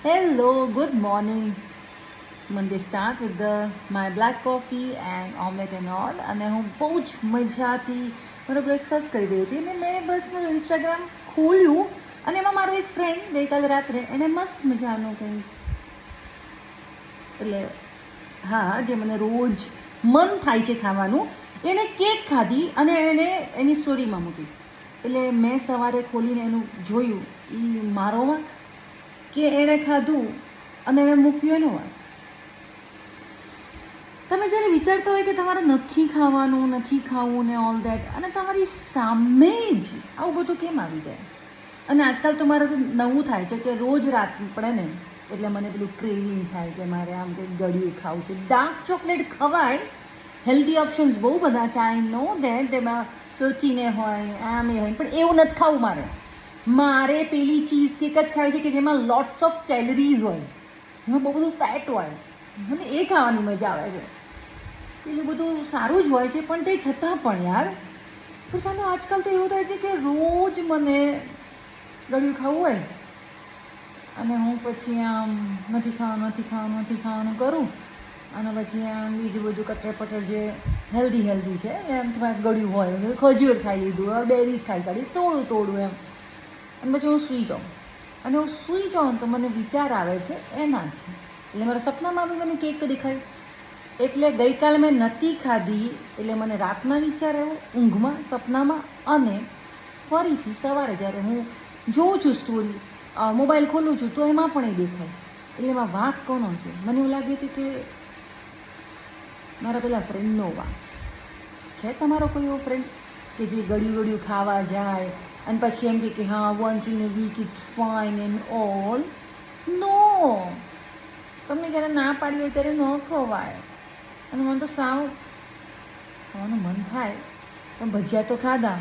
Hello, good morning. Monday start with my black coffee and omelette and all. અને હું બહુ જ મજાથી મારો બ્રેકફાસ્ટ કરી રહી હતી અને મેં બસ મારું ઇન્સ્ટાગ્રામ ખોલ્યું અને એમાં મારો એક ફ્રેન્ડ ગઈકાલે રાત્રે એણે મસ્ત મજાનું કંઈ એટલે હા જે મને રોજ મન થાય છે ખાવાનું એણે કેક ખાધી અને એણે એની સ્ટોરીમાં મૂકી. એટલે મેં સવારે ખોલીને એનું જોયું એ મારો વાંક કે એણે ખાધું અને એણે મૂક્યું એનો વાંક. તમે જ્યારે વિચારતા હોય કે તમારે નથી ખાવાનું નથી ખાવું ને ઓલ દેટ અને તમારી સામે જ આવું બધું કેમ આવી જાય. અને આજકાલ તો મારે નવું થાય છે કે રોજ રાત પડે ને એટલે મને પેલું ક્રેવિંગ થાય કે મારે આમ કંઈક ગળ્યું ખાવું છે. ડાર્ક ચોકલેટ ખવાય, હેલ્ધી ઓપ્શન્સ બહુ બધા છે, આઈ નો દેટ, એમાં પ્રોટીને હોય આમ એ હોય, પણ એવું નથી ખાવું મારે પેલી ચીઝ કેક જ ખાવી છે કે જેમાં લોટ્સ ઓફ કેલરીઝ હોય, એમાં બહુ બધું ફેટ હોય, મને એ ખાવાની મજા આવે છે. પેલું બધું સારું જ હોય છે પણ તે છતાં પણ યાર તો સામે આજકાલ તો એવું થાય છે કે રોજ મને ગળ્યું ખાવું હોય અને હું પછી આમ નથી ખાવાનું કરું અને પછી આમ બીજું બધું કટર પટર જે હેલ્ધી છે એમ તમારે ગળ્યું હોય, ખજૂર ખાઈ લીધું, બેરીઝ ખાઈ કાઢી, તોડું એમ, અને પછી હું સૂઈ જાઉં. અને હું સૂઈ જાઉં તો મને વિચાર આવે છે એના જ, એટલે મારા સપનામાં બી મને કેક દેખાય. એટલે ગઈકાલે મેં નથી ખાધી એટલે મને રાતના વિચાર આવ્યો, ઊંઘમાં, સપનામાં, અને ફરીથી સવારે જ્યારે હું જોઉં છું સ્ટોરી, મોબાઈલ ખોલું છું તો એમાં પણ એ દેખાય છે. એટલે એમાં વાંક કોનો છે? મને એવું લાગે છે કે મારા પેલા ફ્રેન્ડનો વાંક છે. તમારો કોઈ એવો ફ્રેન્ડ કે જે ગળ્યું ખાવા જાય અને પછી એમ કે હા once in a week it's fine and all? No, તમને જ્યારે ના પાડી હોય ત્યારે ન ખવાય. અને મને તો સાવ ખાવાનું મન થાય પણ ભજીયા તો ખાધા